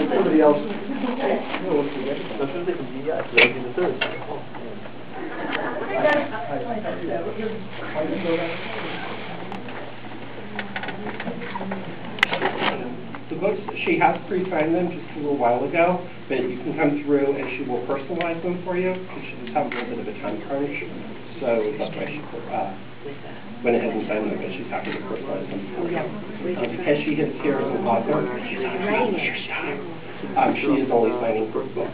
Somebody else. The books, she has pre-signed them just a little while ago, but you can come through and she will personalize them for you, because she does have a little bit of a time crunch. So that's why she went ahead and signed them, but she's happy to personalize them for you. Because she is here as an author, she's not writing your time. She is only signing for books.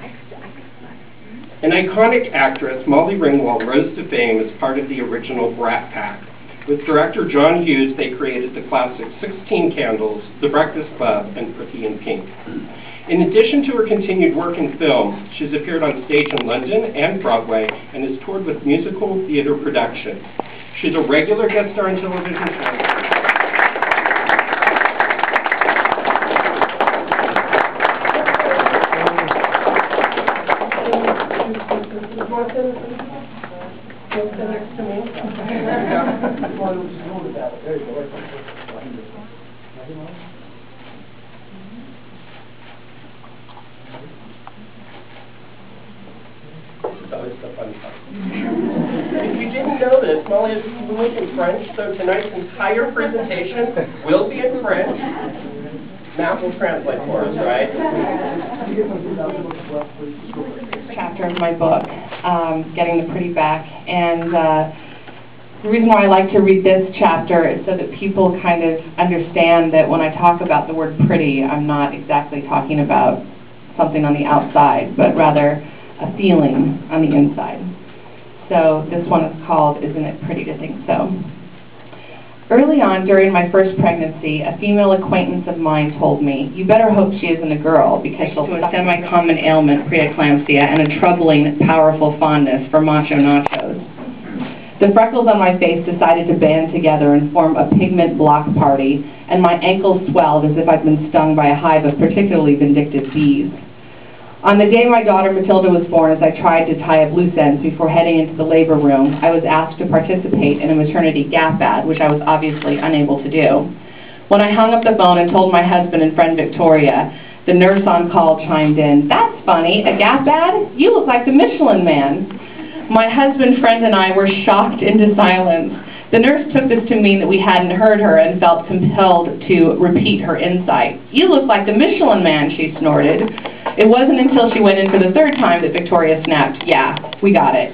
An iconic actress, Molly Ringwald, rose to fame as part of the original Brat Pack. With director John Hughes, they created the classic 16 Candles, The Breakfast Club, and Pretty in Pink. In addition to her continued work in film, she's appeared on stage in London and Broadway and has toured with musical theater productions. She's a regular guest star on television shows. Next to me. It's always so fun. If you didn't know this, Molly is fluent in French, so tonight's entire presentation will be in French. Matt will translate for us, right? Chapter of my book, Getting the Pretty Back, and the reason why I like to read this chapter is so that people kind of understand that when I talk about the word pretty, I'm not exactly talking about something on the outside, but rather a feeling on the inside. So this one is called, Isn't It Pretty to Think So? Early on, during my first pregnancy, a female acquaintance of mine told me, you better hope she isn't a girl, because she'll have a semi-common ailment, preeclampsia, and a troubling, powerful fondness for macho nachos. The freckles on my face decided to band together and form a pigment block party, and my ankles swelled as if I'd been stung by a hive of particularly vindictive bees. On the day my daughter Matilda was born, as I tried to tie up loose ends before heading into the labor room, I was asked to participate in a maternity Gap ad, which I was obviously unable to do. When I hung up the phone and told my husband and friend Victoria, the nurse on call chimed in, "That's funny, a Gap ad? You look like the Michelin Man." My husband, friend, and I were shocked into silence. The nurse took this to mean that we hadn't heard her and felt compelled to repeat her insight. "You look like the Michelin Man," she snorted. It wasn't until she went in for the third time that Victoria snapped, "Yeah, we got it."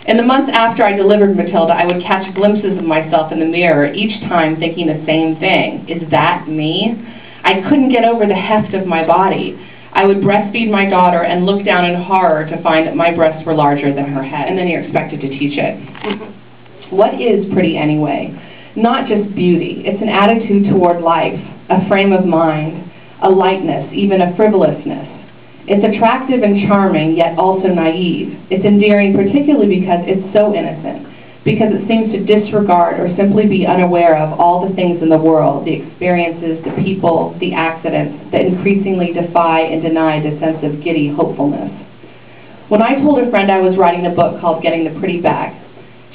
In the months after I delivered Matilda, I would catch glimpses of myself in the mirror, each time thinking the same thing. Is that me? I couldn't get over the heft of my body. I would breastfeed my daughter and look down in horror to find that my breasts were larger than her head, and then you're expected to teach it. What is pretty anyway? Not just beauty. It's an attitude toward life, a frame of mind, a lightness, even a frivolousness. It's attractive and charming, yet also naive. It's endearing particularly because it's so innocent, because it seems to disregard or simply be unaware of all the things in the world, the experiences, the people, the accidents, that increasingly defy and deny the sense of giddy hopefulness. When I told a friend I was writing a book called Getting the Pretty Back,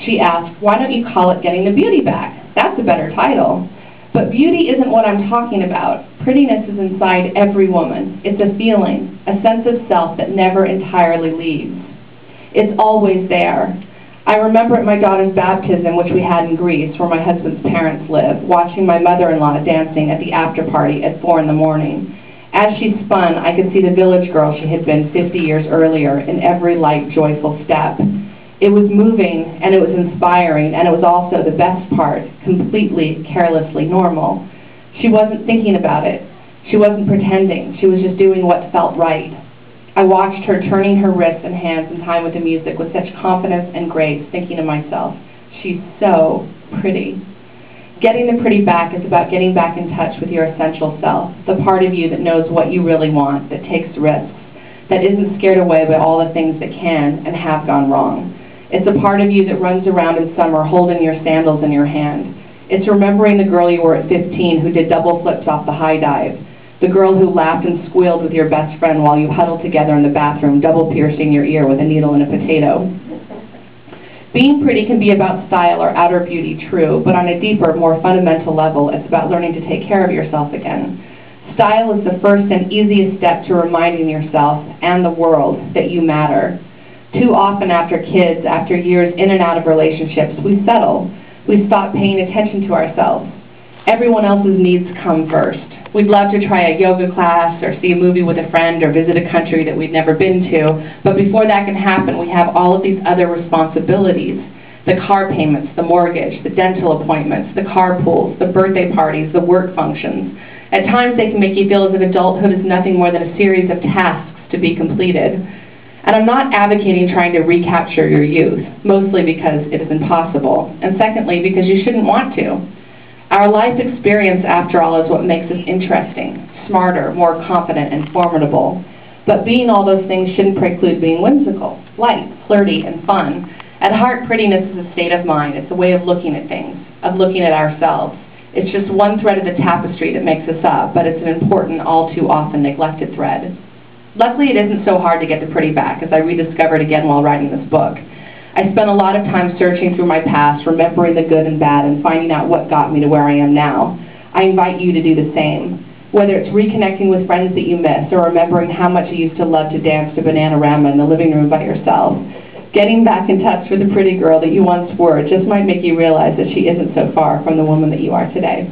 she asked, "Why don't you call it Getting the Beauty Back? That's a better title." But beauty isn't what I'm talking about. Prettiness is inside every woman. It's a feeling, a sense of self that never entirely leaves. It's always there. I remember at my daughter's baptism, which we had in Greece, where my husband's parents live, watching my mother-in-law dancing at the after-party at 4 in the morning. As she spun, I could see the village girl she had been 50 years earlier in every light, joyful step. It was moving, and it was inspiring, and it was also the best part, completely, carelessly normal. She wasn't thinking about it. She wasn't pretending. She was just doing what felt right. I watched her turning her wrists and hands in time with the music with such confidence and grace, thinking to myself, she's so pretty. Getting the pretty back is about getting back in touch with your essential self, the part of you that knows what you really want, that takes risks, that isn't scared away by all the things that can and have gone wrong. It's a part of you that runs around in summer holding your sandals in your hand. It's remembering the girl you were at 15 who did double flips off the high dive, the girl who laughed and squealed with your best friend while you huddled together in the bathroom, double piercing your ear with a needle and a potato. Being pretty can be about style or outer beauty, true, but on a deeper, more fundamental level, it's about learning to take care of yourself again. Style is the first and easiest step to reminding yourself and the world that you matter. Too often after kids, after years in and out of relationships, we settle. We stop paying attention to ourselves. Everyone else's needs come first. We'd love to try a yoga class or see a movie with a friend or visit a country that we've never been to, but before that can happen, we have all of these other responsibilities. The car payments, the mortgage, the dental appointments, the carpools, the birthday parties, the work functions. At times they can make you feel as if adulthood is nothing more than a series of tasks to be completed. And I'm not advocating trying to recapture your youth, mostly because it is impossible, and secondly, because you shouldn't want to. Our life experience, after all, is what makes us interesting, smarter, more confident, and formidable. But being all those things shouldn't preclude being whimsical, light, flirty, and fun. At heart, prettiness is a state of mind. It's a way of looking at things, of looking at ourselves. It's just one thread of the tapestry that makes us up, but it's an important, all too often neglected thread. Luckily, it isn't so hard to get the pretty back, as I rediscovered again while writing this book. I spent a lot of time searching through my past, remembering the good and bad, and finding out what got me to where I am now. I invite you to do the same. Whether it's reconnecting with friends that you miss, or remembering how much you used to love to dance to Bananarama in the living room by yourself, getting back in touch with the pretty girl that you once were just might make you realize that she isn't so far from the woman that you are today.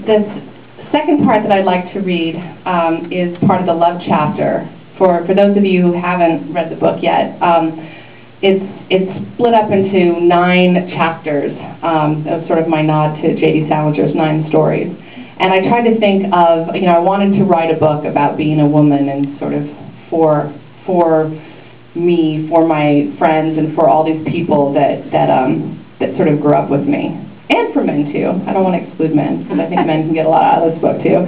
This second part that I'd like to read is part of the love chapter. For those of you who haven't read the book yet, it's split up into 9 chapters. That was sort of my nod to J.D. Salinger's 9 stories. And I tried to think of, I wanted to write a book about being a woman and sort of for me, for my friends, and for all these people that sort of grew up with me. And for men, too. I don't want to exclude men, because I think men can get a lot out of this book, too.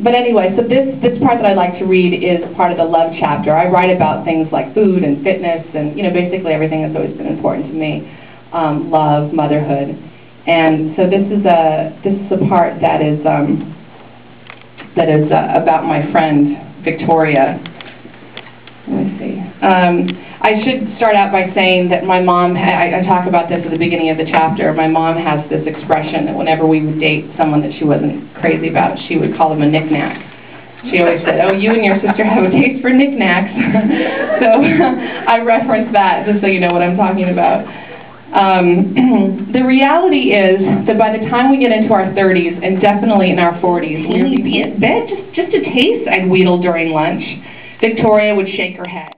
But anyway, so this part that I'd like to read is part of the love chapter. I write about things like food and fitness and, basically everything that's always been important to me. Love, motherhood. And so this is a part that is about my friend, Victoria. Let me see. I should start out by saying that my mom, I talk about this at the beginning of the chapter, my mom has this expression that whenever we would date someone that she wasn't crazy about, she would call them a knick-knack. She always said, oh, you and your sister have a taste for knick-knacks. So I reference that just so you know what I'm talking about. The reality is that by the time we get into our 30s, and definitely in our 40s, we would be in bed just a taste, I'd wheedle during lunch. Victoria would shake her head.